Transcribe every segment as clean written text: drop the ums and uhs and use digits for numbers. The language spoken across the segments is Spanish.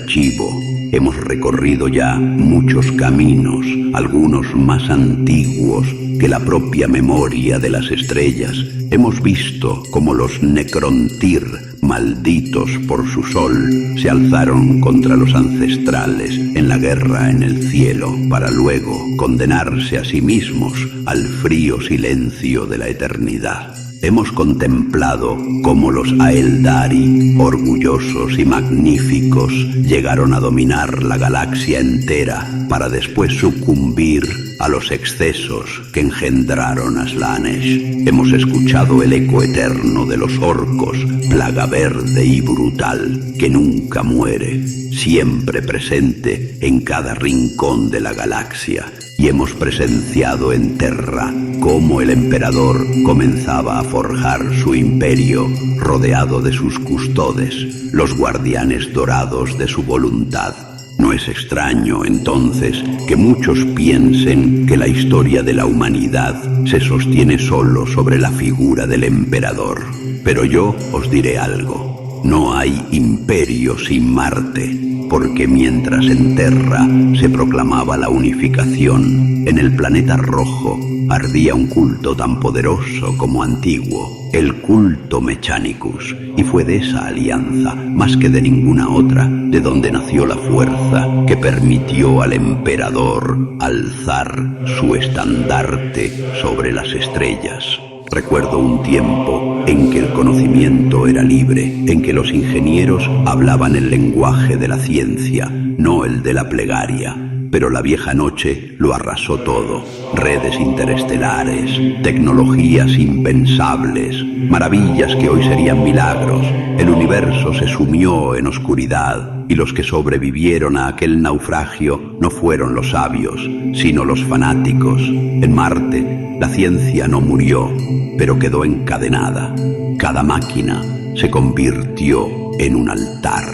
archivo. Hemos recorrido ya muchos caminos, algunos más antiguos que la propia memoria de las estrellas. Hemos visto cómo los Necrontyr, malditos por su sol, se alzaron contra los ancestrales en la guerra en el cielo, para luego condenarse a sí mismos al frío silencio de la eternidad. Hemos contemplado cómo los Aeldari, orgullosos y magníficos, llegaron a dominar la galaxia entera para después sucumbir a los excesos que engendraron a Slaanesh. Hemos escuchado el eco eterno de los orcos, plaga verde y brutal, que nunca muere, siempre presente en cada rincón de la galaxia. Y hemos presenciado en Terra cómo el emperador comenzaba a forjar su imperio rodeado de sus custodes, los guardianes dorados de su voluntad. No es extraño, entonces, que muchos piensen que la historia de la humanidad se sostiene solo sobre la figura del emperador. Pero yo os diré algo: no hay imperio sin Marte. Porque mientras en Terra se proclamaba la unificación, en el planeta rojo ardía un culto tan poderoso como antiguo, el culto Mechanicus, y fue de esa alianza, más que de ninguna otra, de donde nació la fuerza que permitió al emperador alzar su estandarte sobre las estrellas. Recuerdo un tiempo en que el conocimiento era libre, en que los ingenieros hablaban el lenguaje de la ciencia, no el de la plegaria. Pero la vieja noche lo arrasó todo: redes interestelares, tecnologías impensables, maravillas que hoy serían milagros. El universo se sumió en oscuridad, y los que sobrevivieron a aquel naufragio no fueron los sabios, sino los fanáticos. En Marte, la ciencia no murió, pero quedó encadenada. Cada máquina se convirtió en un altar,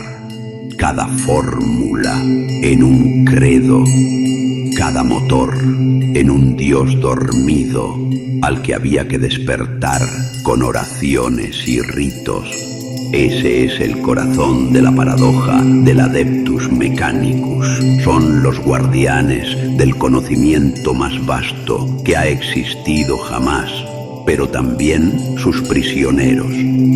cada fórmula en un credo, cada motor en un dios dormido al que había que despertar con oraciones y ritos. Ese es el corazón de la paradoja del Adeptus Mechanicus. Son los guardianes del conocimiento más vasto que ha existido jamás, pero también sus prisioneros.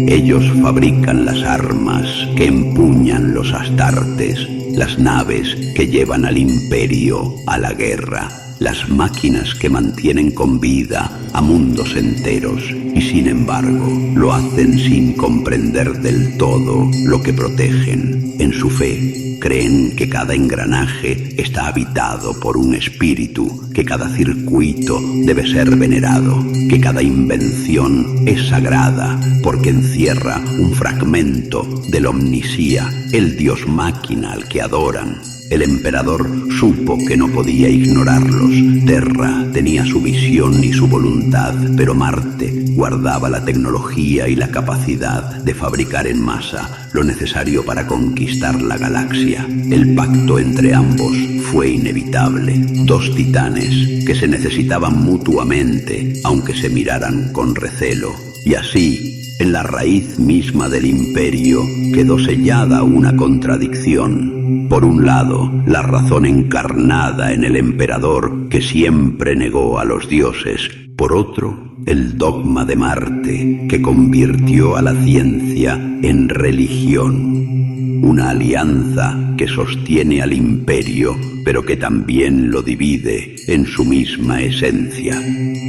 Ellos fabrican las armas que empuñan los astartes, las naves que llevan al imperio a la guerra, las máquinas que mantienen con vida a mundos enteros, y sin embargo lo hacen sin comprender del todo lo que protegen. En su fe creen que cada engranaje está habitado por un espíritu, que cada circuito debe ser venerado, que cada invención es sagrada porque encierra un fragmento del Omnisía, el dios máquina al que adoran. El emperador supo que no podía ignorarlos. Terra tenía su visión y su voluntad, pero Marte guardaba la tecnología y la capacidad de fabricar en masa lo necesario para conquistar la galaxia. El pacto entre ambos fue inevitable. Dos titanes que se necesitaban mutuamente, aunque se miraran con recelo. Y así, en la raíz misma del imperio quedó sellada una contradicción. Por un lado, la razón encarnada en el emperador, que siempre negó a los dioses. Por otro, el dogma de Marte, que convirtió a la ciencia en religión. Una alianza que sostiene al imperio, pero que también lo divide en su misma esencia.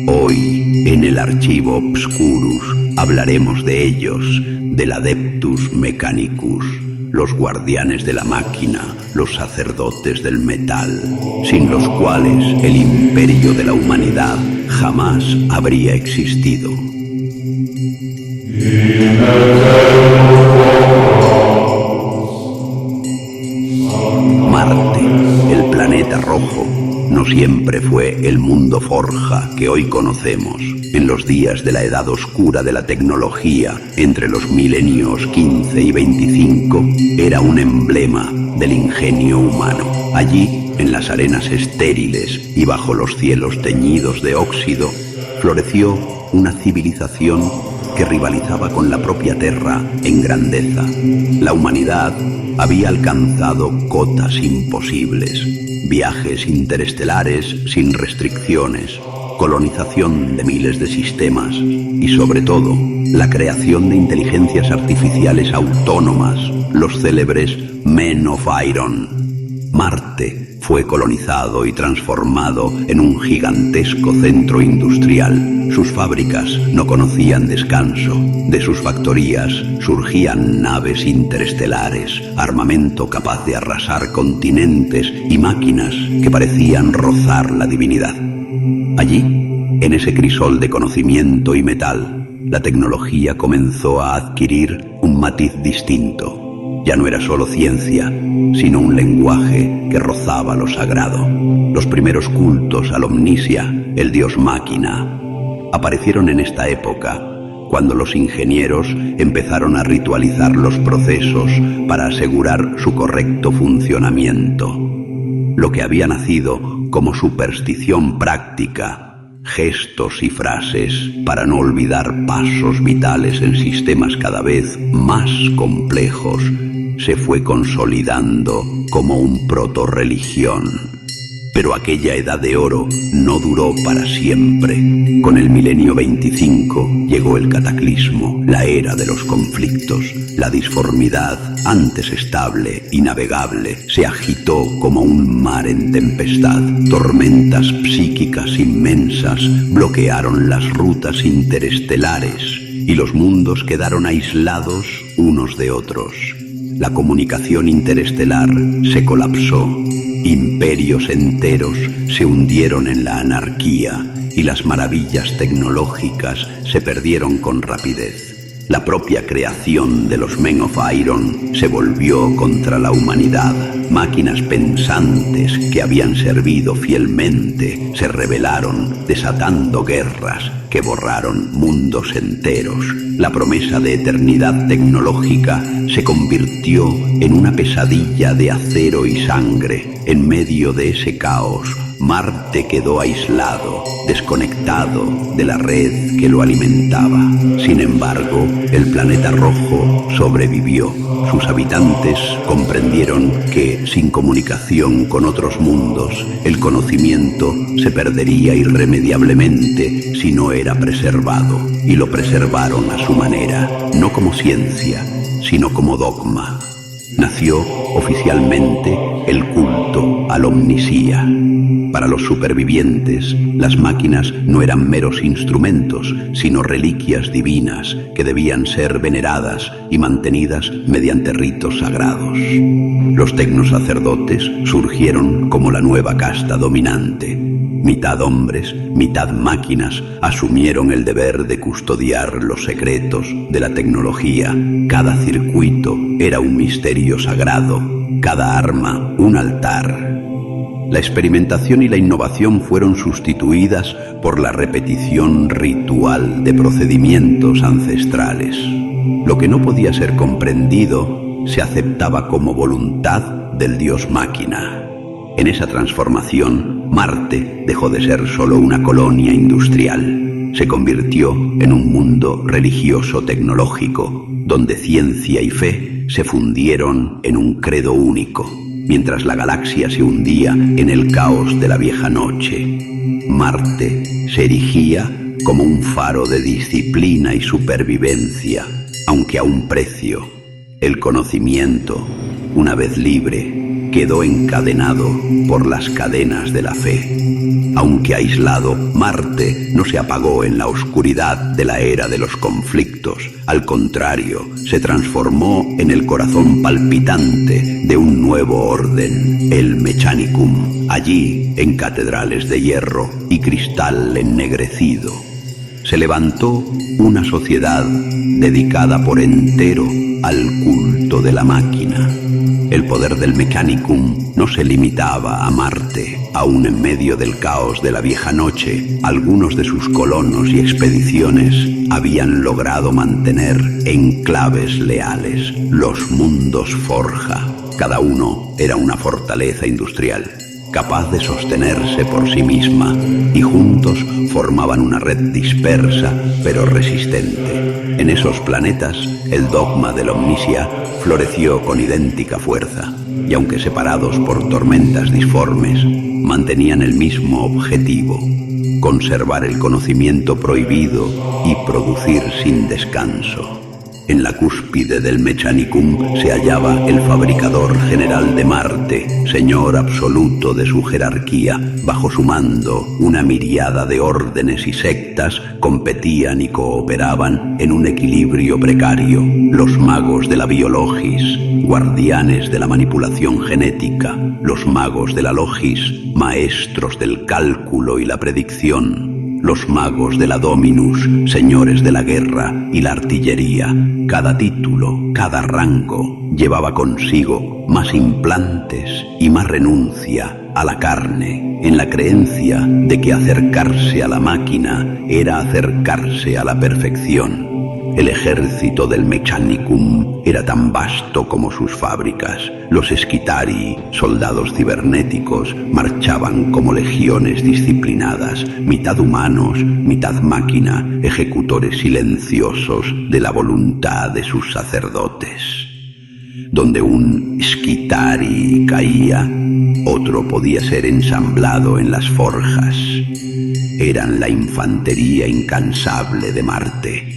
Hoy, en el Archivo Obscurus, hablaremos de ellos, del Adeptus Mechanicus, los guardianes de la máquina, los sacerdotes del metal, sin los cuales el imperio de la humanidad jamás habría existido. Marte, el planeta rojo, no siempre fue el mundo forja que hoy conocemos. En los días de la edad oscura de la tecnología, entre los milenios 15 y 25, era un emblema del ingenio humano. Allí, en las arenas estériles y bajo los cielos teñidos de óxido, floreció una civilización que rivalizaba con la propia Terra en grandeza. La humanidad había alcanzado cotas imposibles, viajes interestelares sin restricciones, colonización de miles de sistemas y, sobre todo, la creación de inteligencias artificiales autónomas, los célebres Men of Iron. Marte fue colonizado y transformado en un gigantesco centro industrial. Sus fábricas no conocían descanso. De sus factorías surgían naves interestelares, armamento capaz de arrasar continentes y máquinas que parecían rozar la divinidad. Allí, en ese crisol de conocimiento y metal, la tecnología comenzó a adquirir un matiz distinto. Ya no era solo ciencia, sino un lenguaje que rozaba lo sagrado. Los primeros cultos al Omnisia, el dios máquina, aparecieron en esta época, cuando los ingenieros empezaron a ritualizar los procesos para asegurar su correcto funcionamiento. Lo que había nacido como superstición práctica, gestos y frases para no olvidar pasos vitales en sistemas cada vez más complejos, se fue consolidando como un proto-religión. Pero aquella edad de oro no duró para siempre. Con el milenio 25 llegó el cataclismo, la era de los conflictos. La disformidad, antes estable y navegable, se agitó como un mar en tempestad. Tormentas psíquicas inmensas bloquearon las rutas interestelares y los mundos quedaron aislados unos de otros. La comunicación interestelar se colapsó. Imperios enteros se hundieron en la anarquía y las maravillas tecnológicas se perdieron con rapidez. La propia creación de los Men of Iron se volvió contra la humanidad. Máquinas pensantes que habían servido fielmente se rebelaron, desatando guerras que borraron mundos enteros. La promesa de eternidad tecnológica se convirtió en una pesadilla de acero y sangre. En medio de ese caos, Marte quedó aislado, desconectado de la red que lo alimentaba. Sin embargo, el planeta rojo sobrevivió. Sus habitantes comprendieron que, sin comunicación con otros mundos, el conocimiento se perdería irremediablemente si no era preservado. Y lo preservaron a su manera, no como ciencia, sino como dogma. Nació oficialmente el culto al Omnisia. Para los supervivientes, las máquinas no eran meros instrumentos, sino reliquias divinas que debían ser veneradas y mantenidas mediante ritos sagrados. Los tecnosacerdotes surgieron como la nueva casta dominante. Mitad hombres, mitad máquinas, asumieron el deber de custodiar los secretos de la tecnología. Cada circuito era un misterio sagrado, cada arma un altar. La experimentación y la innovación fueron sustituidas por la repetición ritual de procedimientos ancestrales. Lo que no podía ser comprendido se aceptaba como voluntad del dios máquina. En esa transformación, Marte dejó de ser solo una colonia industrial. Se convirtió en un mundo religioso-tecnológico, donde ciencia y fe se fundieron en un credo único. Mientras la galaxia se hundía en el caos de la vieja noche, Marte se erigía como un faro de disciplina y supervivencia, aunque a un precio. El conocimiento, una vez libre, quedó encadenado por las cadenas de la fe. Aunque aislado, Marte no se apagó en la oscuridad de la era de los conflictos. Al contrario, se transformó en el corazón palpitante de un nuevo orden, el Mechanicum. Allí, en catedrales de hierro y cristal ennegrecido, se levantó una sociedad dedicada por entero al culto de la máquina. El poder del Mechanicum no se limitaba a Marte. Aún en medio del caos de la vieja noche, algunos de sus colonos y expediciones habían logrado mantener enclaves leales, los mundos Forja. Cada uno era una fortaleza industrial, capaz de sostenerse por sí misma, y juntos formaban una red dispersa pero resistente. En esos planetas, el dogma de la omnisia floreció con idéntica fuerza, y aunque separados por tormentas disformes, mantenían el mismo objetivo: conservar el conocimiento prohibido y producir sin descanso. En la cúspide del Mechanicum se hallaba el fabricador general de Marte, señor absoluto de su jerarquía. Bajo su mando, una miríada de órdenes y sectas competían y cooperaban en un equilibrio precario. Los magos de la biologis, guardianes de la manipulación genética; los magos de la logis, maestros del cálculo y la predicción; los magos de la Dominus, señores de la guerra y la artillería. Cada título, cada rango, llevaba consigo más implantes y más renuncia a la carne, en la creencia de que acercarse a la máquina era acercarse a la perfección. El ejército del Mechanicum era tan vasto como sus fábricas. Los Skitarii, soldados cibernéticos, marchaban como legiones disciplinadas, mitad humanos, mitad máquina, ejecutores silenciosos de la voluntad de sus sacerdotes. Donde un Skitarii caía, otro podía ser ensamblado en las forjas. Eran la infantería incansable de Marte.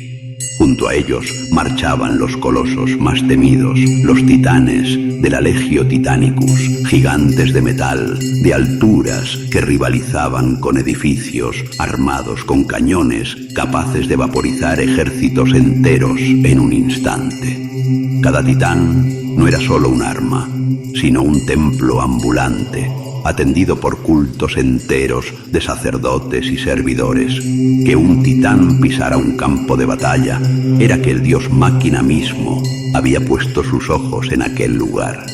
Junto a ellos marchaban los colosos más temidos, los titanes de la Legio Titanicus, gigantes de metal, de alturas que rivalizaban con edificios, armados con cañones, capaces de vaporizar ejércitos enteros en un instante. Cada titán no era solo un arma, sino un templo ambulante, atendido por cultos enteros de sacerdotes y servidores. Que un titán pisara un campo de batalla era que el dios máquina mismo había puesto sus ojos en aquel lugar.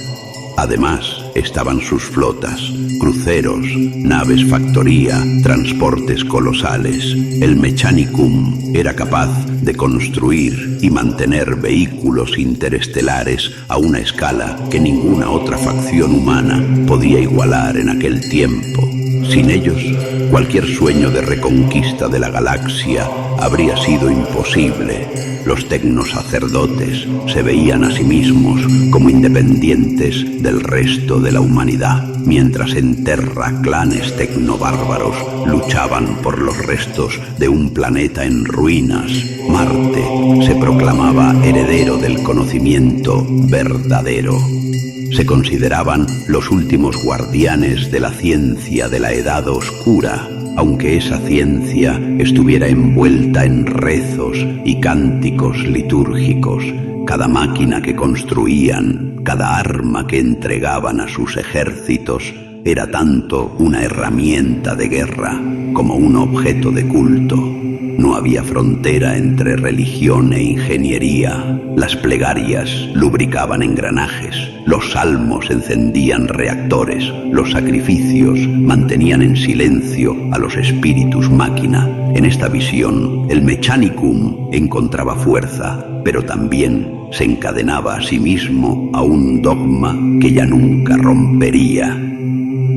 Además, estaban sus flotas, cruceros, naves factoría, transportes colosales. El Mechanicum era capaz de construir y mantener vehículos interestelares a una escala que ninguna otra facción humana podía igualar en aquel tiempo. Sin ellos, cualquier sueño de reconquista de la galaxia habría sido imposible. Los tecnosacerdotes se veían a sí mismos como independientes del resto de la humanidad, mientras en Terra clanes tecnobárbaros luchaban por los restos de un planeta en ruinas. Marte se proclamaba heredero del conocimiento verdadero. Se consideraban los últimos guardianes de la ciencia de la Edad Oscura, aunque esa ciencia estuviera envuelta en rezos y cánticos litúrgicos. Cada máquina que construían, cada arma que entregaban a sus ejércitos, era tanto una herramienta de guerra como un objeto de culto. No había frontera entre religión e ingeniería. Las plegarias lubricaban engranajes, los salmos encendían reactores, los sacrificios mantenían en silencio a los espíritus máquina. En esta visión, el Mechanicum encontraba fuerza, pero también se encadenaba a sí mismo a un dogma que ya nunca rompería.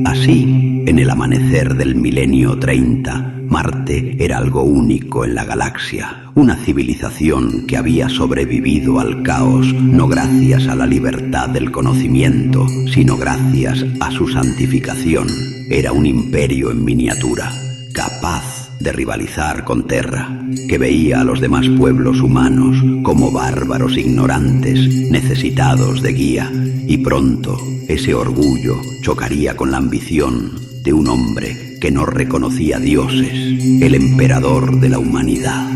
Así, en el amanecer del milenio 30, Marte era algo único en la galaxia, una civilización que había sobrevivido al caos no gracias a la libertad del conocimiento, sino gracias a su santificación. Era un imperio en miniatura, capaz de rivalizar con Terra, que veía a los demás pueblos humanos como bárbaros ignorantes, necesitados de guía, y pronto ese orgullo chocaría con la ambición de un hombre que no reconocía dioses, el emperador de la humanidad.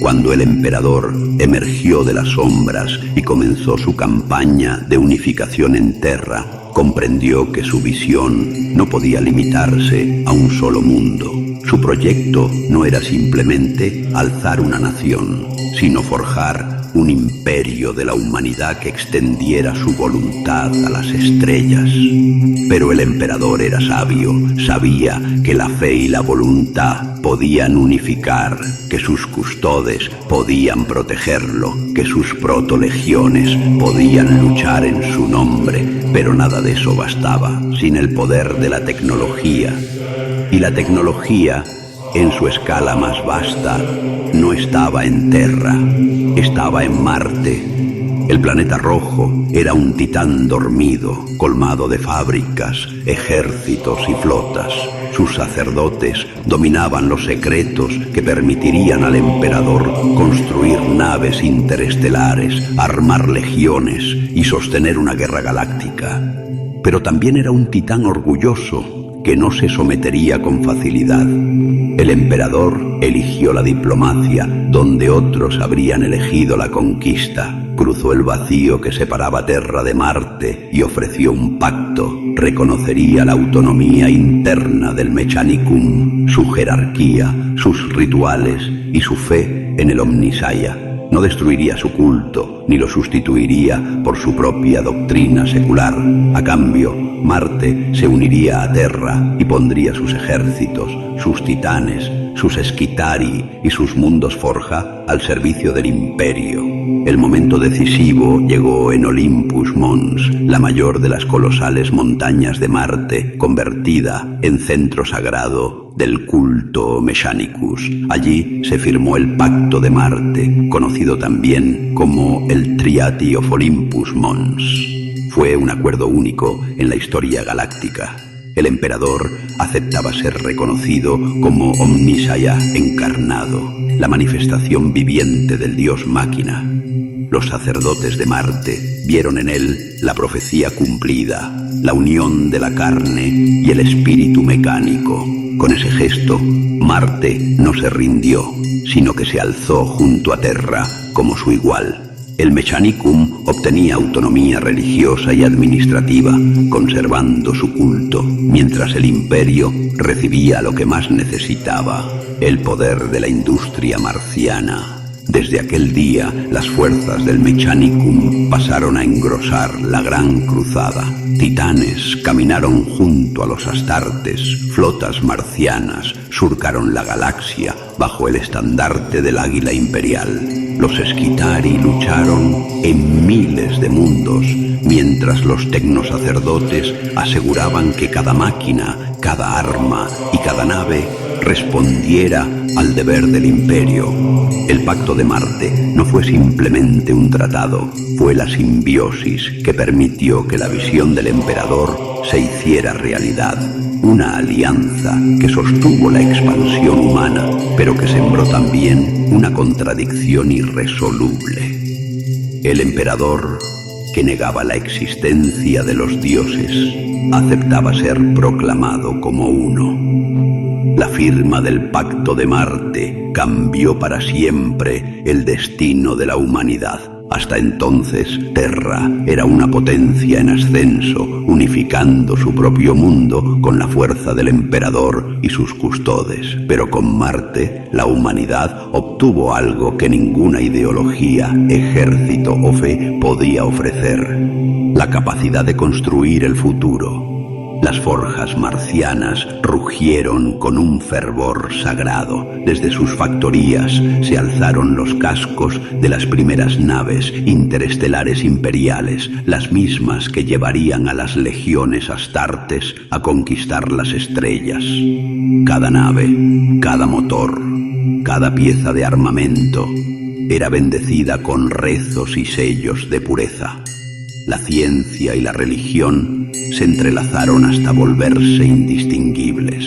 Cuando el emperador emergió de las sombras y comenzó su campaña de unificación en Terra, comprendió que su visión no podía limitarse a un solo mundo. Su proyecto no era simplemente alzar una nación, sino forjar un imperio de la humanidad que extendiera su voluntad a las estrellas. Pero el emperador era sabio, sabía que la fe y la voluntad podían unificar, que sus custodes podían protegerlo, que sus protolegiones podían luchar en su nombre, pero nada de eso bastaba sin el poder de la tecnología. Y la tecnología en su escala más vasta, no estaba en Terra, estaba en Marte. El planeta rojo era un titán dormido, colmado de fábricas, ejércitos y flotas. Sus sacerdotes dominaban los secretos que permitirían al emperador construir naves interestelares, armar legiones y sostener una guerra galáctica. Pero también era un titán orgulloso que no se sometería con facilidad. El emperador eligió la diplomacia donde otros habrían elegido la conquista. Cruzó el vacío que separaba Terra de Marte y ofreció un pacto. Reconocería la autonomía interna del Mechanicum, su jerarquía, sus rituales y su fe en el Omnisaya. No destruiría su culto, ni lo sustituiría por su propia doctrina secular. A cambio, Marte se uniría a Terra y pondría sus ejércitos, sus titanes, sus Esquitari y sus mundos forja al servicio del Imperio. El momento decisivo llegó en Olympus Mons, la mayor de las colosales montañas de Marte, convertida en centro sagrado del culto Mechanicus. Allí se firmó el Pacto de Marte, conocido también como el Treaty of Olympus Mons. Fue un acuerdo único en la historia galáctica. El emperador aceptaba ser reconocido como Omnisaya encarnado, la manifestación viviente del dios máquina. Los sacerdotes de Marte vieron en él la profecía cumplida, la unión de la carne y el espíritu mecánico. Con ese gesto, Marte no se rindió, sino que se alzó junto a Terra como su igual. El Mechanicum obtenía autonomía religiosa y administrativa, conservando su culto, mientras el Imperio recibía lo que más necesitaba, el poder de la industria marciana. Desde aquel día, las fuerzas del Mechanicum pasaron a engrosar la Gran Cruzada. Titanes caminaron junto a los Astartes, flotas marcianas surcaron la galaxia bajo el estandarte del águila imperial. Los Esquitari lucharon en miles de mundos, mientras los tecnosacerdotes aseguraban que cada máquina, cada arma y cada nave respondiera al deber del Imperio. El Pacto de Marte no fue simplemente un tratado, fue la simbiosis que permitió que la visión del emperador se hiciera realidad. Una alianza que sostuvo la expansión humana, pero que sembró también una contradicción irresoluble. El emperador, que negaba la existencia de los dioses, aceptaba ser proclamado como uno. La firma del Pacto de Marte cambió para siempre el destino de la humanidad. Hasta entonces, Terra era una potencia en ascenso, unificando su propio mundo con la fuerza del emperador y sus custodes. Pero con Marte, la humanidad obtuvo algo que ninguna ideología, ejército o fe podía ofrecer: la capacidad de construir el futuro. Las forjas marcianas rugieron con un fervor sagrado. Desde sus factorías se alzaron los cascos de las primeras naves interestelares imperiales, las mismas que llevarían a las legiones astartes a conquistar las estrellas. Cada nave, cada motor, cada pieza de armamento era bendecida con rezos y sellos de pureza. La ciencia y la religión se entrelazaron hasta volverse indistinguibles.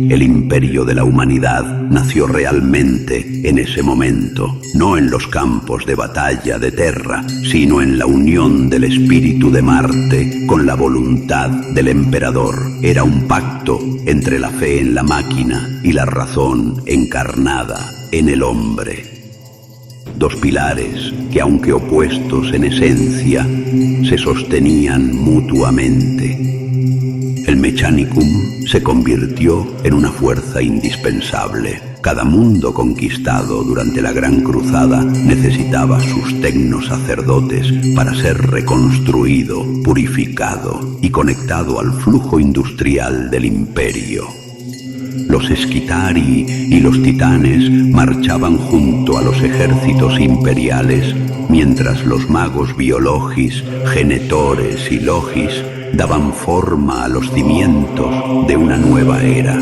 El imperio de la humanidad nació realmente en ese momento, no en los campos de batalla de Terra, sino en la unión del espíritu de Marte con la voluntad del emperador. Era un pacto entre la fe en la máquina y la razón encarnada en el hombre. Dos pilares que, aunque opuestos en esencia, se sostenían mutuamente. El Mechanicum se convirtió en una fuerza indispensable. Cada mundo conquistado durante la Gran Cruzada necesitaba sus tecnosacerdotes para ser reconstruido, purificado y conectado al flujo industrial del Imperio. Los Esquitari y los Titanes marchaban junto a los ejércitos imperiales, mientras los magos Biologis, Genetores y Logis daban forma a los cimientos de una nueva era.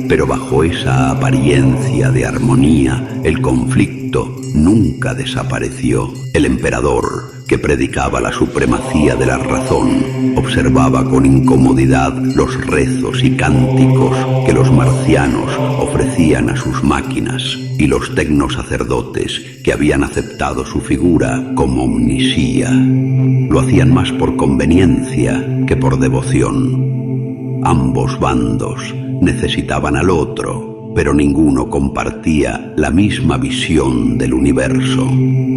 Pero bajo esa apariencia de armonía, el conflicto nunca desapareció. El emperador, que predicaba la supremacía de la razón, observaba con incomodidad los rezos y cánticos que los marcianos ofrecían a sus máquinas y los tecnosacerdotes que habían aceptado su figura como omnisía. Lo hacían más por conveniencia que por devoción. Ambos bandos necesitaban al otro, pero ninguno compartía la misma visión del universo.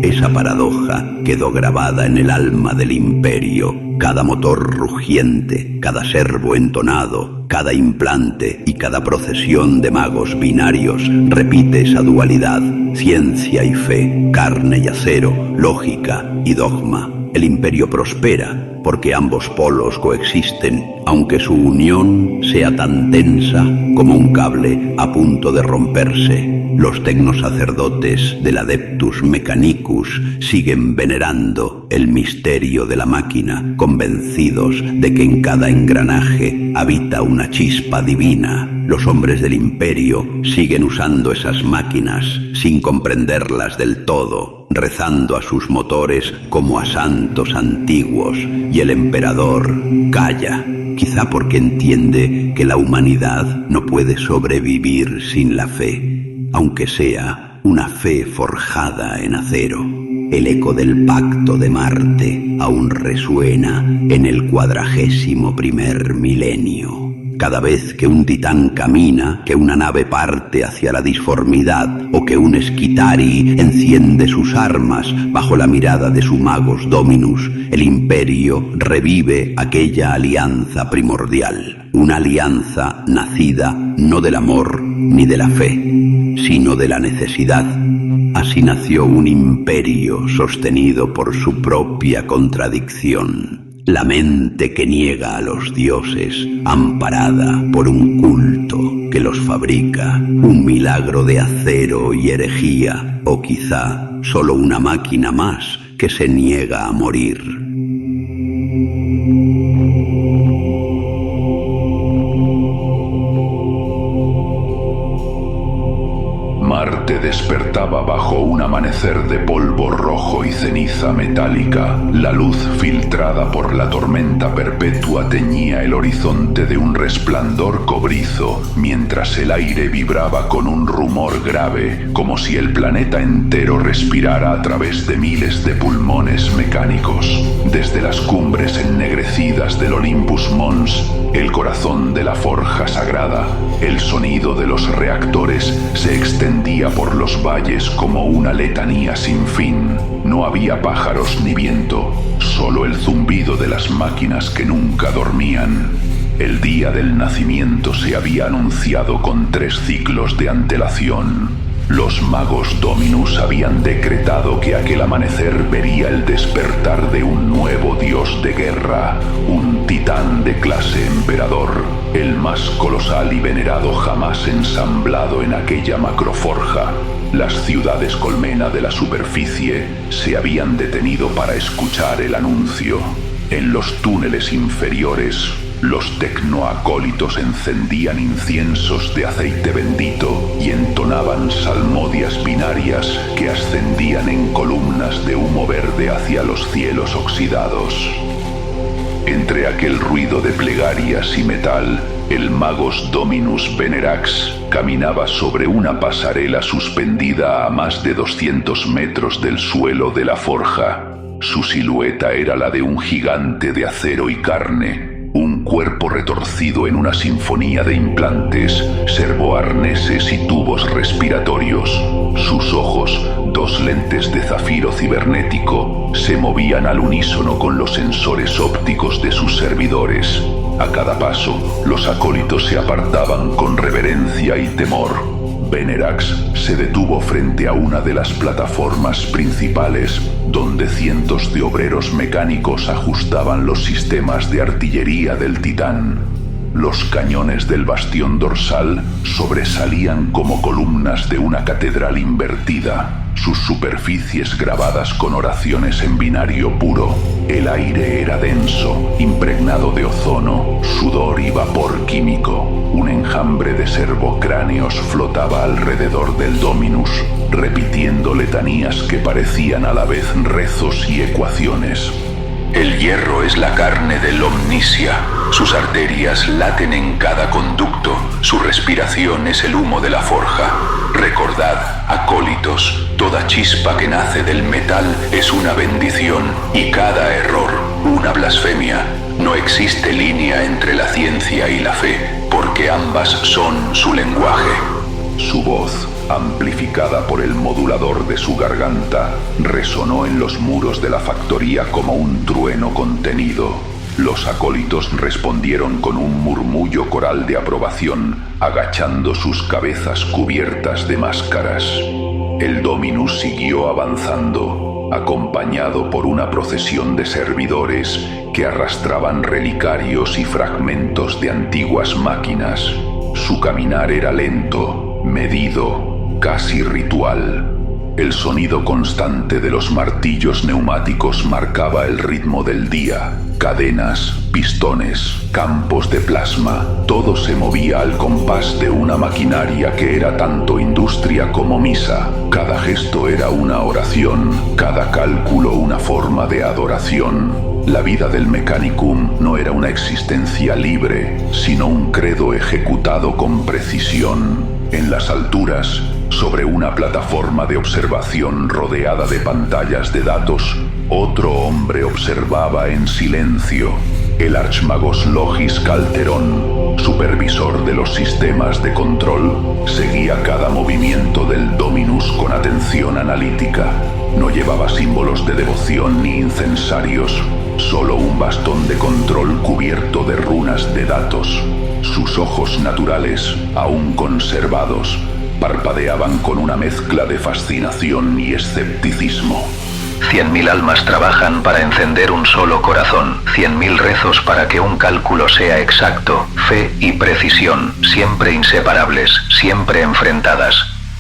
Esa paradoja quedó grabada en el alma del imperio. Cada motor rugiente, cada servo entonado, cada implante y cada procesión de magos binarios repite esa dualidad: ciencia y fe, carne y acero, lógica y dogma. El imperio prospera porque ambos polos coexisten, aunque su unión sea tan tensa como un cable a punto de romperse. Los tecnosacerdotes del Adeptus Mechanicus siguen venerando el misterio de la máquina, convencidos de que en cada engranaje habita una chispa divina. Los hombres del imperio siguen usando esas máquinas sin comprenderlas del todo, rezando a sus motores como a santos antiguos, y el emperador calla, quizá porque entiende que la humanidad no puede sobrevivir sin la fe, aunque sea una fe forjada en acero. El eco del pacto de Marte aún resuena en el 41º milenio. Cada vez que un titán camina, que una nave parte hacia la disformidad o que un Skitarii enciende sus armas bajo la mirada de su Magus Dominus, el imperio revive aquella alianza primordial, una alianza nacida no del amor ni de la fe, sino de la necesidad. Así nació un imperio sostenido por su propia contradicción. La mente que niega a los dioses, amparada por un culto que los fabrica, un milagro de acero y herejía, o quizá solo una máquina más que se niega a morir. Marte despertaba bajo un amanecer de polvo rojo y ceniza metálica. La luz filtrada por la tormenta perpetua teñía el horizonte de un resplandor cobrizo, mientras el aire vibraba con un rumor grave, como si el planeta entero respirara a través de miles de pulmones mecánicos. Desde las cumbres ennegrecidas del Olympus Mons, el corazón de la forja sagrada, el sonido de los reactores se extendía por los valles como una letanía sin fin. No había pájaros ni viento, solo el zumbido de las máquinas que nunca dormían. El día del nacimiento se había anunciado con 3 ciclos de antelación. Los magos Dominus habían decretado que aquel amanecer vería el despertar de un nuevo dios de guerra, un titán de clase emperador, el más colosal y venerado jamás ensamblado en aquella macroforja. Las ciudades colmena de la superficie se habían detenido para escuchar el anuncio. En los túneles inferiores, los tecnoacólitos encendían inciensos de aceite bendito y entonaban salmodias binarias que ascendían en columnas de humo verde hacia los cielos oxidados. Entre aquel ruido de plegarias y metal, el Magus Dominus Venerax caminaba sobre una pasarela suspendida a más de 200 metros del suelo de la forja. Su silueta era la de un gigante de acero y carne, un cuerpo retorcido en una sinfonía de implantes, servoarneses y tubos respiratorios. Sus ojos, 2 lentes de zafiro cibernético, se movían al unísono con los sensores ópticos de sus servidores. A cada paso, los acólitos se apartaban con reverencia y temor. Venerax se detuvo frente a una de las plataformas principales, donde cientos de obreros mecánicos ajustaban los sistemas de artillería del Titán. Los cañones del bastión dorsal sobresalían como columnas de una catedral invertida, sus superficies grabadas con oraciones en binario puro. El aire era denso, impregnado de ozono, sudor y vapor químico. Un enjambre de servocráneos flotaba alrededor del Dominus, repitiendo letanías que parecían a la vez rezos y ecuaciones. El hierro es la carne del Omnisia. Sus arterias laten en cada conducto. Su respiración es el humo de la forja. Recordad, acólitos, toda chispa que nace del metal es una bendición y cada error una blasfemia. No existe línea entre la ciencia y la fe, porque ambas son su lenguaje. Su voz, amplificada por el modulador de su garganta, resonó en los muros de la factoría como un trueno contenido. Los acólitos respondieron con un murmullo coral de aprobación, agachando sus cabezas cubiertas de máscaras. El Dominus siguió avanzando, acompañado por una procesión de servidores que arrastraban relicarios y fragmentos de antiguas máquinas. Su caminar era lento, medido, casi ritual. El sonido constante de los martillos neumáticos marcaba el ritmo del día. Cadenas, pistones, campos de plasma, todo se movía al compás de una maquinaria que era tanto industria como misa. Cada gesto era una oración, cada cálculo una forma de adoración. La vida del Mechanicum no era una existencia libre, sino un credo ejecutado con precisión. En las alturas, sobre una plataforma de observación rodeada de pantallas de datos, otro hombre observaba en silencio. El Archmagos Logis Calterón, supervisor de los sistemas de control, seguía cada movimiento del Dominus con atención analítica. No llevaba símbolos de devoción ni incensarios, solo un bastón de control cubierto de runas de datos. Sus ojos naturales, aún conservados, parpadeaban con una mezcla de fascinación y escepticismo. 100.000 almas trabajan para encender un solo corazón, 100.000 rezos para que un cálculo sea exacto, fe y precisión, siempre inseparables, siempre enfrentadas.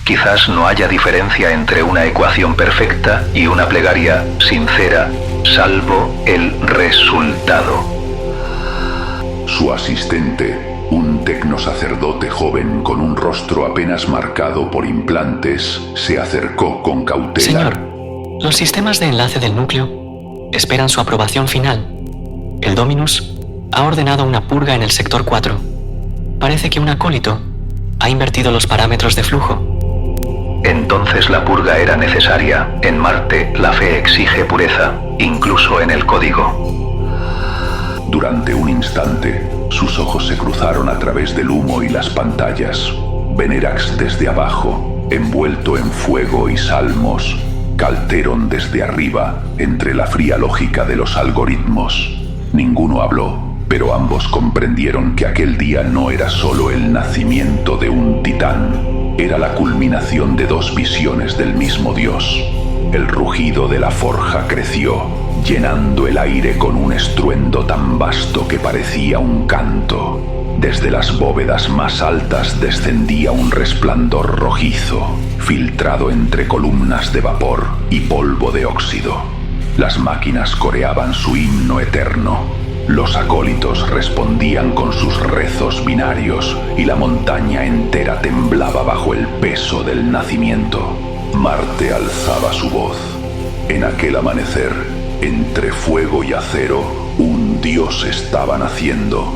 Quizás no haya diferencia entre una ecuación perfecta y una plegaria sincera, salvo el resultado. Su asistente, un tecnosacerdote joven con un rostro apenas marcado por implantes, se acercó con cautela. Señor, los sistemas de enlace del núcleo esperan su aprobación final. El Dominus ha ordenado una purga en el sector 4. Parece que un acólito ha invertido los parámetros de flujo. Entonces la purga era necesaria. En Marte, la fe exige pureza, incluso en el código. Durante un instante, sus ojos se cruzaron a través del humo y las pantallas. Venerax desde abajo, envuelto en fuego y salmos. Calterón desde arriba, entre la fría lógica de los algoritmos. Ninguno habló, pero ambos comprendieron que aquel día no era solo el nacimiento de un titán, era la culminación de dos visiones del mismo Dios. El rugido de la forja creció, llenando el aire con un estruendo tan vasto que parecía un canto. Desde las bóvedas más altas descendía un resplandor rojizo, filtrado entre columnas de vapor y polvo de óxido. Las máquinas coreaban su himno eterno. Los acólitos respondían con sus rezos binarios y la montaña entera temblaba bajo el peso del nacimiento. Marte alzaba su voz. En aquel amanecer, entre fuego y acero, un dios estaba naciendo.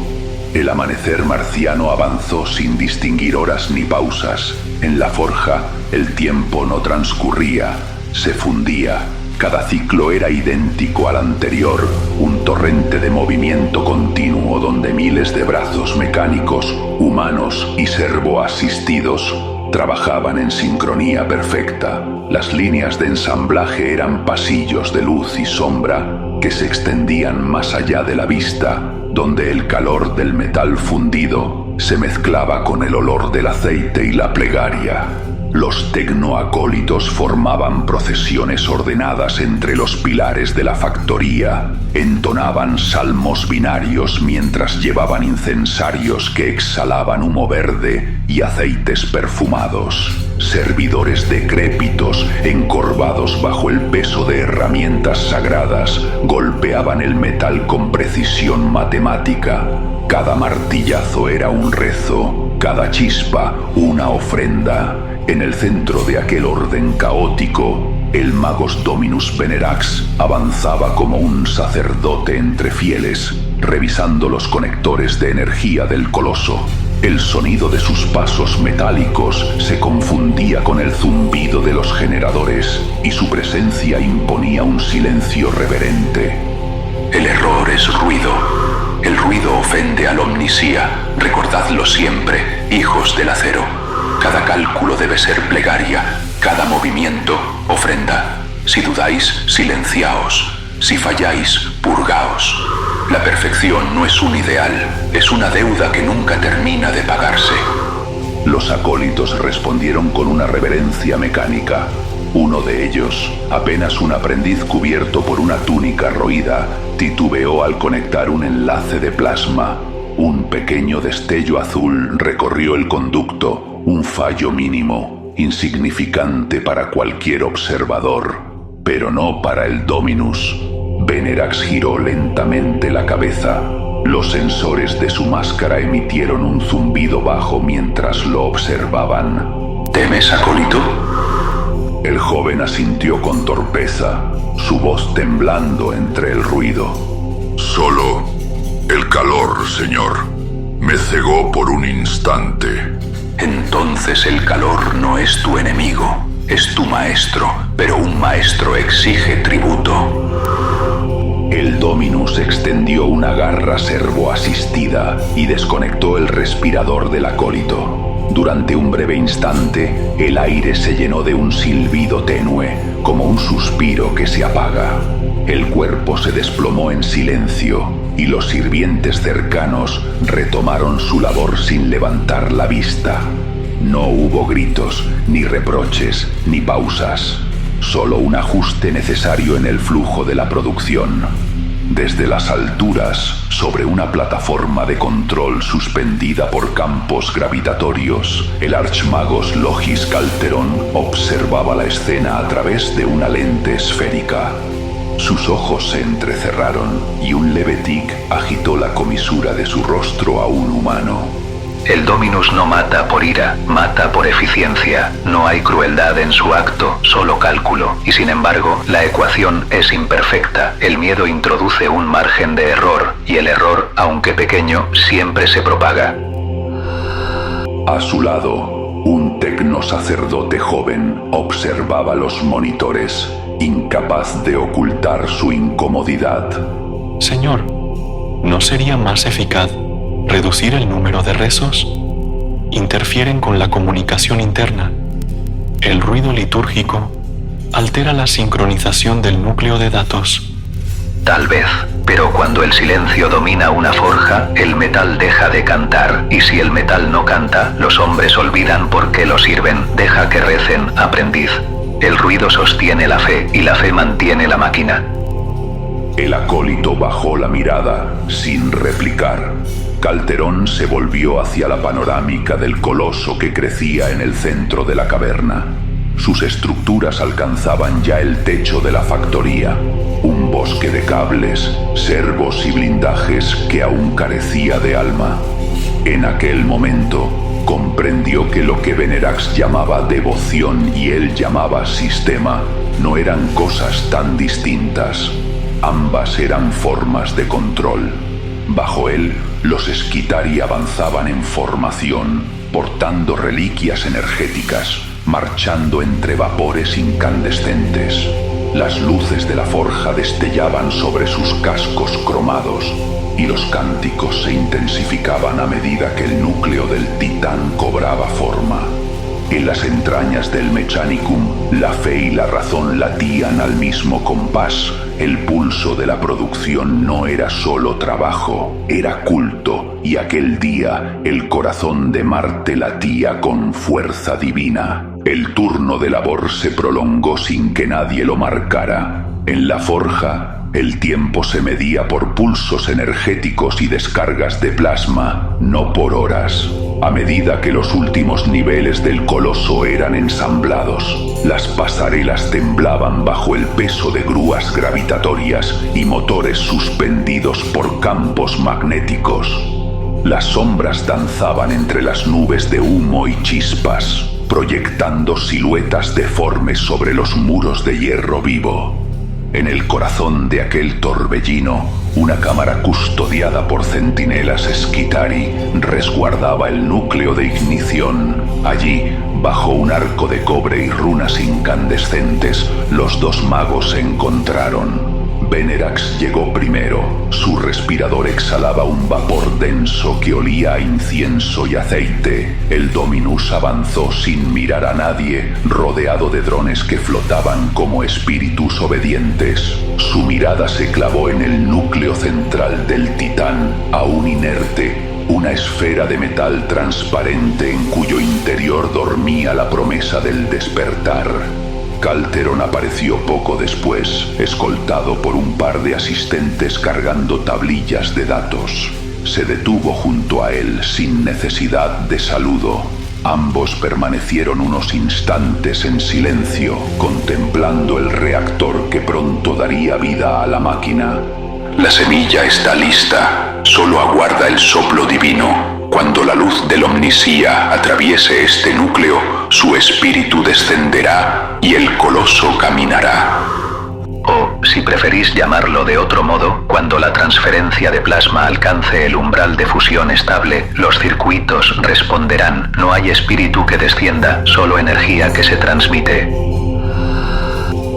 El amanecer marciano avanzó sin distinguir horas ni pausas. En la forja, el tiempo no transcurría, se fundía. Cada ciclo era idéntico al anterior, un torrente de movimiento continuo donde miles de brazos mecánicos, humanos y servoasistidos trabajaban en sincronía perfecta. Las líneas de ensamblaje eran pasillos de luz y sombra que se extendían más allá de la vista, donde el calor del metal fundido se mezclaba con el olor del aceite y la plegaria. Los tecnoacólitos formaban procesiones ordenadas entre los pilares de la factoría, entonaban salmos binarios mientras llevaban incensarios que exhalaban humo verde y aceites perfumados. Servidores decrépitos, encorvados bajo el peso de herramientas sagradas, golpeaban el metal con precisión matemática. Cada martillazo era un rezo, cada chispa una ofrenda. En el centro de aquel orden caótico, el Magos Dominus Venerax avanzaba como un sacerdote entre fieles, revisando los conectores de energía del coloso. El sonido de sus pasos metálicos se confundía con el zumbido de los generadores, y su presencia imponía un silencio reverente. El error es ruido. El ruido ofende al omnisía. Recordadlo siempre, hijos del acero. Cada cálculo debe ser plegaria, cada movimiento, ofrenda. Si dudáis, silenciaos. Si falláis, purgaos. La perfección no es un ideal, es una deuda que nunca termina de pagarse. Los acólitos respondieron con una reverencia mecánica. Uno de ellos, apenas un aprendiz cubierto por una túnica roída, titubeó al conectar un enlace de plasma. Un pequeño destello azul recorrió el conducto. Un fallo mínimo, insignificante para cualquier observador, pero no para el Dominus. Venerax giró lentamente la cabeza. Los sensores de su máscara emitieron un zumbido bajo mientras lo observaban. ¿Temes, acólito? El joven asintió con torpeza, su voz temblando entre el ruido. Solo el calor, señor. Me cegó por un instante. Entonces el calor no es tu enemigo, es tu maestro, pero un maestro exige tributo. El Dominus extendió una garra servoasistida y desconectó el respirador del acólito. Durante un breve instante, el aire se llenó de un silbido tenue, como un suspiro que se apaga. El cuerpo se desplomó en silencio, y los sirvientes cercanos retomaron su labor sin levantar la vista. No hubo gritos, ni reproches, ni pausas. Solo un ajuste necesario en el flujo de la producción. Desde las alturas, sobre una plataforma de control suspendida por campos gravitatorios, el archmagos Logis Calterón observaba la escena a través de una lente esférica. Sus ojos se entrecerraron y un leve tic agitó la comisura de su rostro aún humano. El Dominus no mata por ira, mata por eficiencia. No hay crueldad en su acto, solo cálculo. Y sin embargo, la ecuación es imperfecta. El miedo introduce un margen de error, y el error, aunque pequeño, siempre se propaga. A su lado, un tecnosacerdote joven observaba los monitores, incapaz de ocultar su incomodidad. Señor, ¿no sería más eficaz reducir el número de rezos? Interfieren con la comunicación interna. El ruido litúrgico altera la sincronización del núcleo de datos. Tal vez, pero cuando el silencio domina una forja, el metal deja de cantar, y si el metal no canta, los hombres olvidan por qué lo sirven. Deja que recen, aprendiz. El ruido sostiene la fe, y la fe mantiene la máquina. El acólito bajó la mirada, sin replicar. Calterón se volvió hacia la panorámica del coloso que crecía en el centro de la caverna. Sus estructuras alcanzaban ya el techo de la factoría, un bosque de cables, servos y blindajes que aún carecía de alma. En aquel momento, comprendió que lo que Venerax llamaba devoción y él llamaba sistema no eran cosas tan distintas. Ambas eran formas de control. Bajo él, los Esquitari avanzaban en formación, portando reliquias energéticas, marchando entre vapores incandescentes. Las luces de la forja destellaban sobre sus cascos cromados, y los cánticos se intensificaban a medida que el núcleo del titán cobraba forma. En las entrañas del Mechanicum, la fe y la razón latían al mismo compás. El pulso de la producción no era solo trabajo, era culto, y aquel día el corazón de Marte latía con fuerza divina. El turno de labor se prolongó sin que nadie lo marcara. En la forja, el tiempo se medía por pulsos energéticos y descargas de plasma, no por horas. A medida que los últimos niveles del coloso eran ensamblados, las pasarelas temblaban bajo el peso de grúas gravitatorias y motores suspendidos por campos magnéticos. Las sombras danzaban entre las nubes de humo y chispas, proyectando siluetas deformes sobre los muros de hierro vivo. En el corazón de aquel torbellino, una cámara custodiada por centinelas Skitarii resguardaba el núcleo de ignición. Allí, bajo un arco de cobre y runas incandescentes, los dos magos se encontraron. Venerax llegó primero. Su respirador exhalaba un vapor denso que olía a incienso y aceite. El Dominus avanzó sin mirar a nadie, rodeado de drones que flotaban como espíritus obedientes. Su mirada se clavó en el núcleo central del Titán, aún inerte, una esfera de metal transparente en cuyo interior dormía la promesa del despertar. Calteron apareció poco después, escoltado por un par de asistentes cargando tablillas de datos. Se detuvo junto a él sin necesidad de saludo. Ambos permanecieron unos instantes en silencio, contemplando el reactor que pronto daría vida a la máquina. La semilla está lista, solo aguarda el soplo divino. Cuando la luz del Omnisía atraviese este núcleo, su espíritu descenderá y el coloso caminará. O, si preferís llamarlo de otro modo, cuando la transferencia de plasma alcance el umbral de fusión estable, los circuitos responderán. No hay espíritu que descienda, solo energía que se transmite.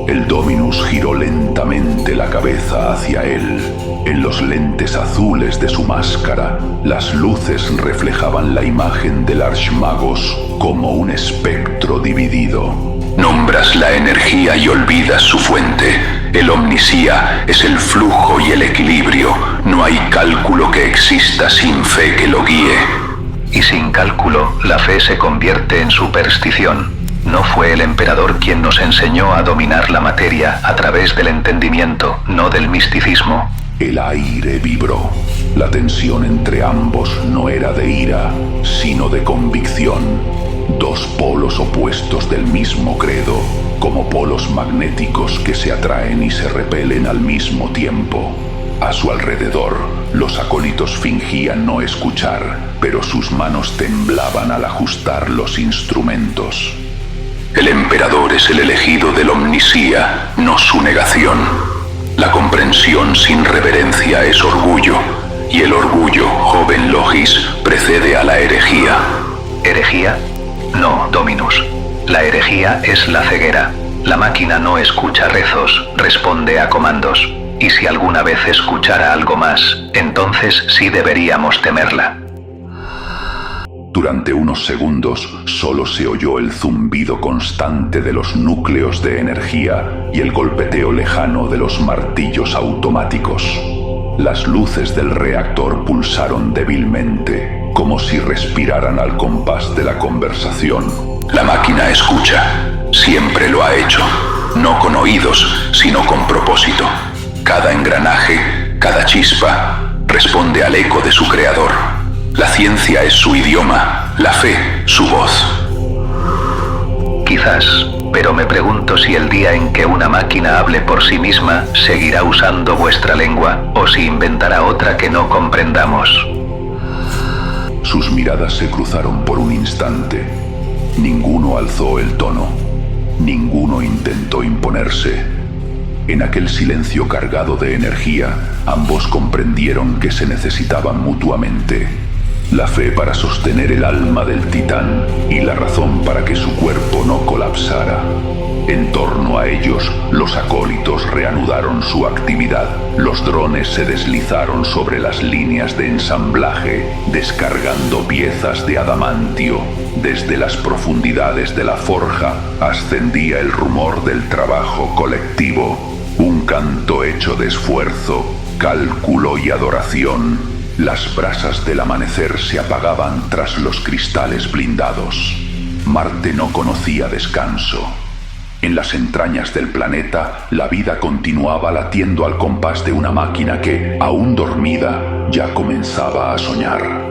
El Dominus giró lentamente la cabeza hacia él. En los lentes azules de su máscara, las luces reflejaban la imagen del Archmagos como un espectro dividido. Nombras la energía y olvidas su fuente. El Omnisía es el flujo y el equilibrio. No hay cálculo que exista sin fe que lo guíe. Y sin cálculo, la fe se convierte en superstición. No fue el emperador quien nos enseñó a dominar la materia a través del entendimiento, no del misticismo. El aire vibró. La tensión entre ambos no era de ira, sino de convicción. Dos polos opuestos del mismo credo, como polos magnéticos que se atraen y se repelen al mismo tiempo. A su alrededor, los acólitos fingían no escuchar, pero sus manos temblaban al ajustar los instrumentos. El emperador es el elegido del Omnisía, no su negación. La comprensión sin reverencia es orgullo, y el orgullo, joven Logis, precede a la herejía. ¿Herejía? No, Dominus. La herejía es la ceguera. La máquina no escucha rezos, responde a comandos. Y si alguna vez escuchara algo más, entonces sí deberíamos temerla. Durante unos segundos solo se oyó el zumbido constante de los núcleos de energía y el golpeteo lejano de los martillos automáticos. Las luces del reactor pulsaron débilmente, como si respiraran al compás de la conversación. La máquina escucha, siempre lo ha hecho, no con oídos, sino con propósito. Cada engranaje, cada chispa, responde al eco de su creador. La ciencia es su idioma, la fe, su voz. Quizás, pero me pregunto si el día en que una máquina hable por sí misma, seguirá usando vuestra lengua, o si inventará otra que no comprendamos. Sus miradas se cruzaron por un instante. Ninguno alzó el tono. Ninguno intentó imponerse. En aquel silencio cargado de energía, ambos comprendieron que se necesitaban mutuamente. La fe para sostener el alma del titán y la razón para que su cuerpo no colapsara. En torno a ellos, los acólitos reanudaron su actividad. Los drones se deslizaron sobre las líneas de ensamblaje, descargando piezas de adamantio. Desde las profundidades de la forja ascendía el rumor del trabajo colectivo, un canto hecho de esfuerzo, cálculo y adoración. Las brasas del amanecer se apagaban tras los cristales blindados. Marte no conocía descanso. En las entrañas del planeta, la vida continuaba latiendo al compás de una máquina que, aún dormida, ya comenzaba a soñar.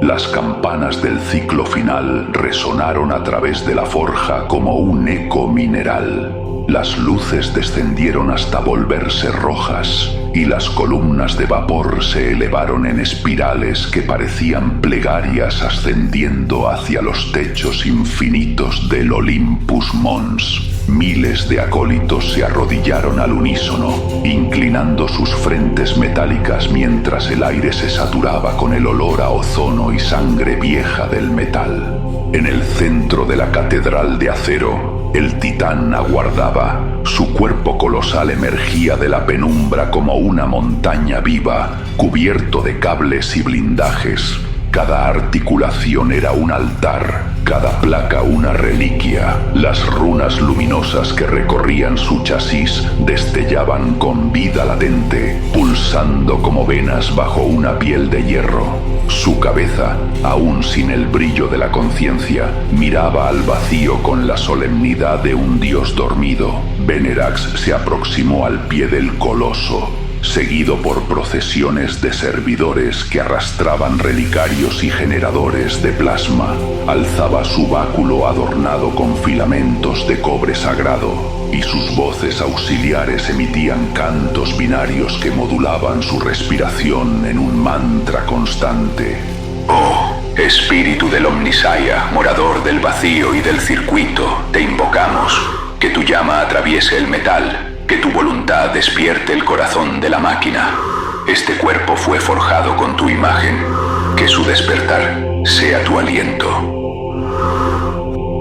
Las campanas del ciclo final resonaron a través de la forja como un eco mineral. Las luces descendieron hasta volverse rojas y las columnas de vapor se elevaron en espirales que parecían plegarias ascendiendo hacia los techos infinitos del Olympus Mons. Miles de acólitos se arrodillaron al unísono, inclinando sus frentes metálicas mientras el aire se saturaba con el olor a ozono y sangre vieja del metal. En el centro de la catedral de acero, el titán aguardaba. Su cuerpo colosal emergía de la penumbra como una montaña viva, cubierto de cables y blindajes. Cada articulación era un altar, cada placa una reliquia. Las runas luminosas que recorrían su chasis destellaban con vida latente, pulsando como venas bajo una piel de hierro. Su cabeza, aún sin el brillo de la conciencia, miraba al vacío con la solemnidad de un dios dormido. Venerax se aproximó al pie del coloso, seguido por procesiones de servidores que arrastraban relicarios y generadores de plasma. Alzaba su báculo adornado con filamentos de cobre sagrado, y sus voces auxiliares emitían cantos binarios que modulaban su respiración en un mantra constante. Oh, espíritu del Omnisaya, morador del vacío y del circuito, te invocamos. Que tu llama atraviese el metal. Que tu voluntad despierte el corazón de la máquina. Este cuerpo fue forjado con tu imagen. Que su despertar sea tu aliento.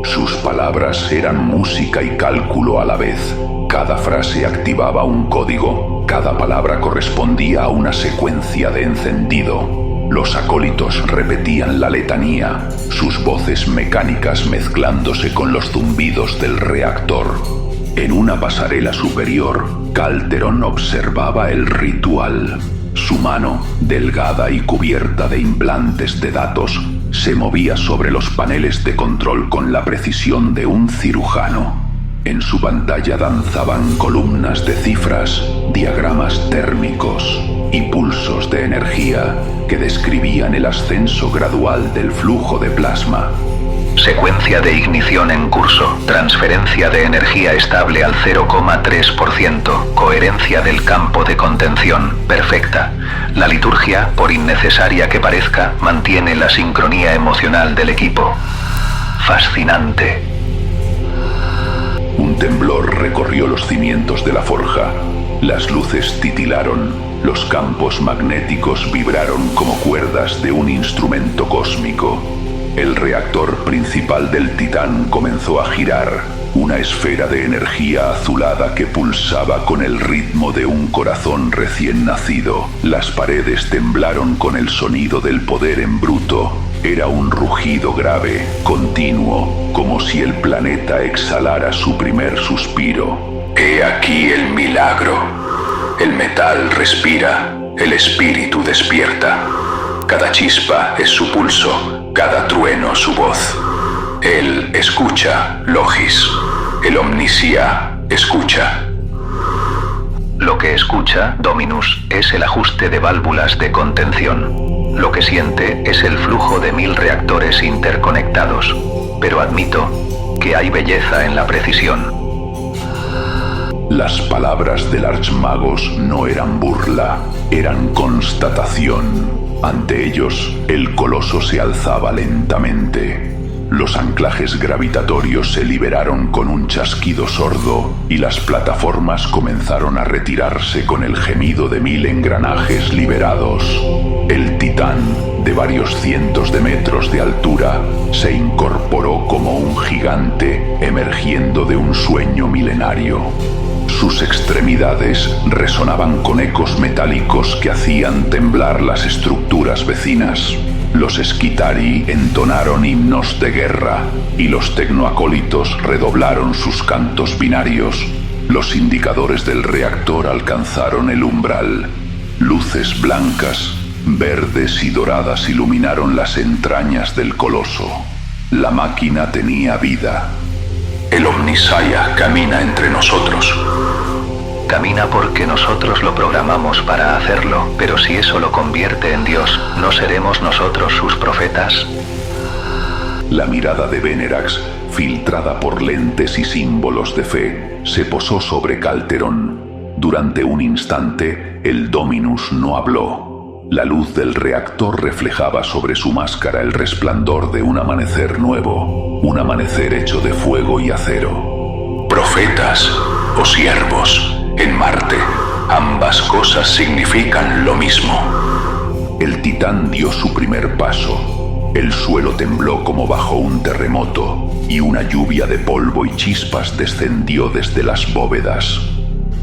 Sus palabras eran música y cálculo a la vez. Cada frase activaba un código. Cada palabra correspondía a una secuencia de encendido. Los acólitos repetían la letanía, sus voces mecánicas mezclándose con los zumbidos del reactor. En una pasarela superior, Calderon observaba el ritual. Su mano, delgada y cubierta de implantes de datos, se movía sobre los paneles de control con la precisión de un cirujano. En su pantalla danzaban columnas de cifras, diagramas térmicos y pulsos de energía que describían el ascenso gradual del flujo de plasma. Secuencia de ignición en curso. Transferencia de energía estable al 0,3%. Coherencia del campo de contención. Perfecta. La liturgia, por innecesaria que parezca, mantiene la sincronía emocional del equipo. Fascinante. Un temblor recorrió los cimientos de la forja. Las luces titilaron. Los campos magnéticos vibraron como cuerdas de un instrumento cósmico. El reactor principal del Titán comenzó a girar, una esfera de energía azulada que pulsaba con el ritmo de un corazón recién nacido. Las paredes temblaron con el sonido del poder en bruto. Era un rugido grave, continuo, como si el planeta exhalara su primer suspiro. He aquí el milagro. El metal respira, el espíritu despierta. Cada chispa es su pulso, cada trueno su voz. Él escucha, Logis. El Omnisía escucha. Lo que escucha, Dominus, es el ajuste de válvulas de contención. Lo que siente es el flujo de 1000 reactores interconectados. Pero admito que hay belleza en la precisión. Las palabras del Archmagos no eran burla, eran constatación. Ante ellos, el coloso se alzaba lentamente. Los anclajes gravitatorios se liberaron con un chasquido sordo y las plataformas comenzaron a retirarse con el gemido de 1000 engranajes liberados. El Titán, de varios cientos de metros de altura, se incorporó como un gigante emergiendo de un sueño milenario. Sus extremidades resonaban con ecos metálicos que hacían temblar las estructuras vecinas. Los Skitari entonaron himnos de guerra y los tecnoacólitos redoblaron sus cantos binarios. Los indicadores del reactor alcanzaron el umbral. Luces blancas, verdes y doradas iluminaron las entrañas del coloso. La máquina tenía vida. El Omnisaya camina entre nosotros. Camina porque nosotros lo programamos para hacerlo, pero si eso lo convierte en Dios, ¿no seremos nosotros sus profetas? La mirada de Venerax, filtrada por lentes y símbolos de fe, se posó sobre Calteron. Durante un instante, el Dominus no habló. La luz del reactor reflejaba sobre su máscara el resplandor de un amanecer nuevo, un amanecer hecho de fuego y acero. Profetas o siervos, en Marte, ambas cosas significan lo mismo. El titán dio su primer paso. El suelo tembló como bajo un terremoto, y una lluvia de polvo y chispas descendió desde las bóvedas.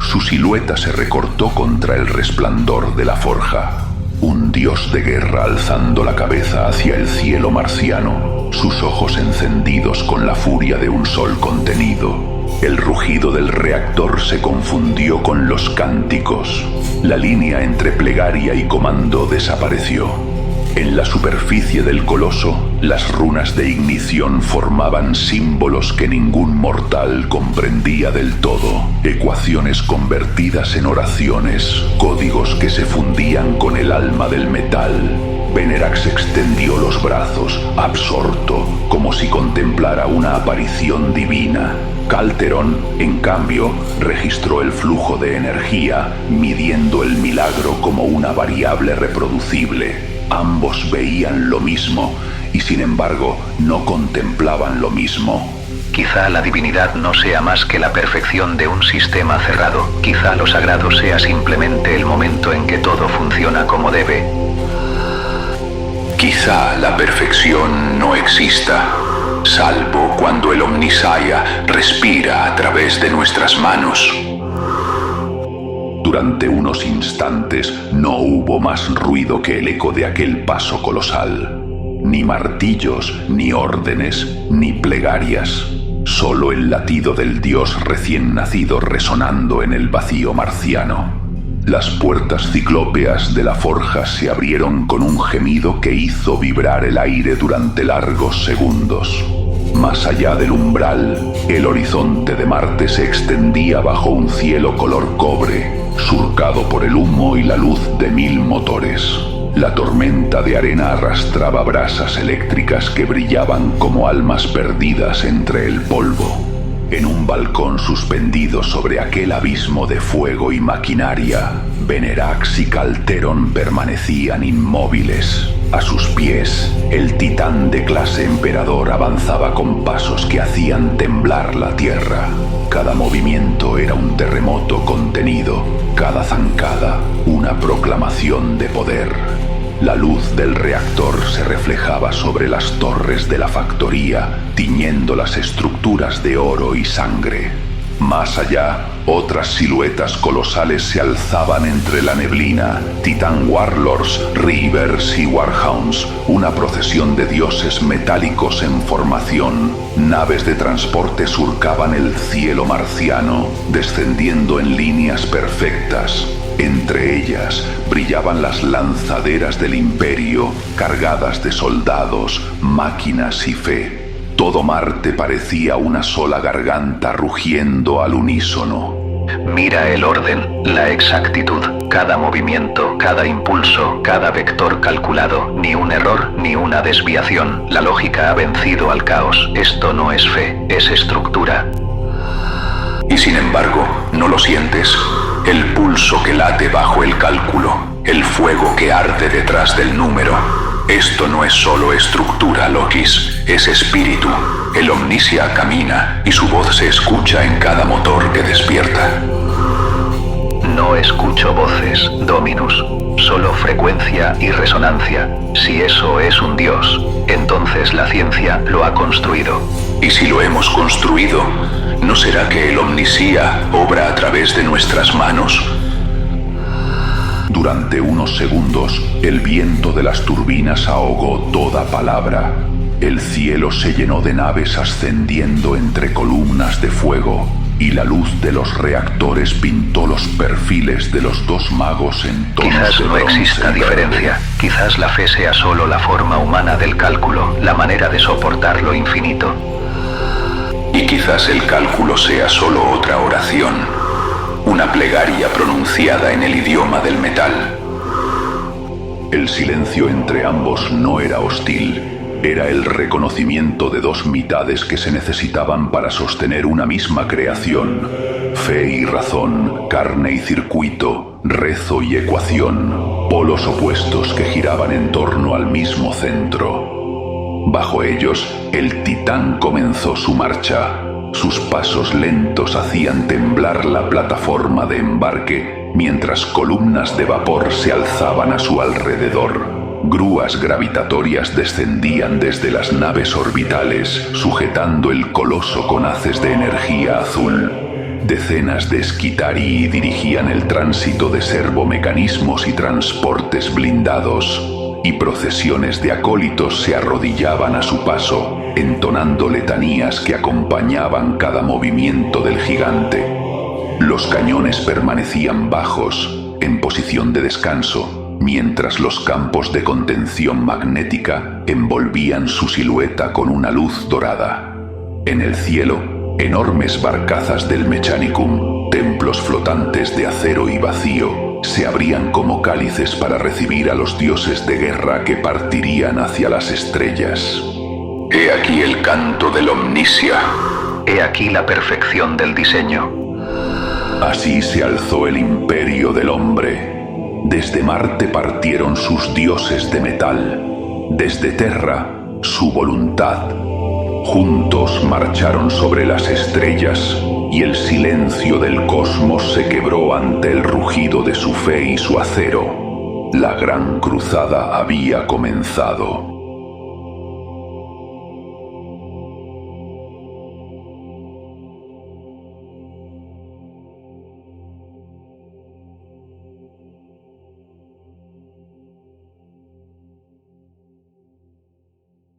Su silueta se recortó contra el resplandor de la forja. Un dios de guerra alzando la cabeza hacia el cielo marciano, sus ojos encendidos con la furia de un sol contenido. El rugido del reactor se confundió con los cánticos. La línea entre plegaria y comando desapareció. En la superficie del coloso, las runas de ignición formaban símbolos que ningún mortal comprendía del todo, ecuaciones convertidas en oraciones, códigos que se fundían con el alma del metal. Venerax extendió los brazos, absorto, como si contemplara una aparición divina. Calteron, en cambio, registró el flujo de energía, midiendo el milagro como una variable reproducible. Ambos veían lo mismo y sin embargo no contemplaban lo mismo. Quizá la divinidad no sea más que la perfección de un sistema cerrado. Quizá lo sagrado sea simplemente el momento en que todo funciona como debe. Quizá la perfección no exista, salvo cuando el Omnisaya respira a través de nuestras manos. Durante unos instantes no hubo más ruido que el eco de aquel paso colosal. Ni martillos, ni órdenes, ni plegarias. Solo el latido del dios recién nacido resonando en el vacío marciano. Las puertas ciclópeas de la forja se abrieron con un gemido que hizo vibrar el aire durante largos segundos. Más allá del umbral, el horizonte de Marte se extendía bajo un cielo color cobre, surcado por el humo y la luz de 1000 motores. La tormenta de arena arrastraba brasas eléctricas que brillaban como almas perdidas entre el polvo. En un balcón suspendido sobre aquel abismo de fuego y maquinaria, Venerax y Calteron permanecían inmóviles. A sus pies, el titán de clase emperador avanzaba con pasos que hacían temblar la tierra. Cada movimiento era un terremoto contenido, cada zancada una proclamación de poder. La luz del reactor se reflejaba sobre las torres de la factoría, tiñendo las estructuras de oro y sangre. Más allá, otras siluetas colosales se alzaban entre la neblina. Titan Warlords, Reavers y Warhounds, una procesión de dioses metálicos en formación. Naves de transporte surcaban el cielo marciano, descendiendo en líneas perfectas. Entre ellas brillaban las lanzaderas del Imperio, cargadas de soldados, máquinas y fe. Todo Marte parecía una sola garganta rugiendo al unísono. Mira el orden, la exactitud, cada movimiento, cada impulso, cada vector calculado, ni un error, ni una desviación. La lógica ha vencido al caos. Esto no es fe, es estructura. Y sin embargo, ¿no lo sientes? El pulso que late bajo el cálculo, el fuego que arde detrás del número. Esto no es solo estructura, Lokis, es espíritu. El Omnisia camina y su voz se escucha en cada motor que despierta. No escucho voces, Dominus, solo frecuencia y resonancia. Si eso es un dios, entonces la ciencia lo ha construido. Y si lo hemos construido, ¿no será que el Omnisía obra a través de nuestras manos? Durante unos segundos, el viento de las turbinas ahogó toda palabra. El cielo se llenó de naves ascendiendo entre columnas de fuego. y la luz de los reactores pintó los perfiles de los dos magos en tonos Quizás de no bronce exista y diferencia. verde. Quizás la fe sea solo la forma humana del cálculo, la manera de soportar lo infinito. Y quizás el cálculo sea solo otra oración, una plegaria pronunciada en el idioma del metal. El silencio entre ambos no era hostil, era el reconocimiento de dos mitades que se necesitaban para sostener una misma creación. Fe y razón, carne y circuito, rezo y ecuación, polos opuestos que giraban en torno al mismo centro. Bajo ellos, el titán comenzó su marcha. Sus pasos lentos hacían temblar la plataforma de embarque, mientras columnas de vapor se alzaban a su alrededor. Grúas gravitatorias descendían desde las naves orbitales, sujetando el coloso con haces de energía azul. Decenas de Skitarii dirigían el tránsito de servomecanismos y transportes blindados, y procesiones de acólitos se arrodillaban a su paso, entonando letanías que acompañaban cada movimiento del gigante. Los cañones permanecían bajos, en posición de descanso, mientras los campos de contención magnética envolvían su silueta con una luz dorada. En el cielo, enormes barcazas del Mechanicum, templos flotantes de acero y vacío, se abrían como cálices para recibir a los dioses de guerra que partirían hacia las estrellas. He aquí el canto del Omnisia. He aquí la perfección del diseño. Así se alzó el imperio del hombre. Desde Marte partieron sus dioses de metal, desde Terra su voluntad. Juntos marcharon sobre las estrellas y el silencio del cosmos se quebró ante el rugido de su fe y su acero. La gran cruzada había comenzado.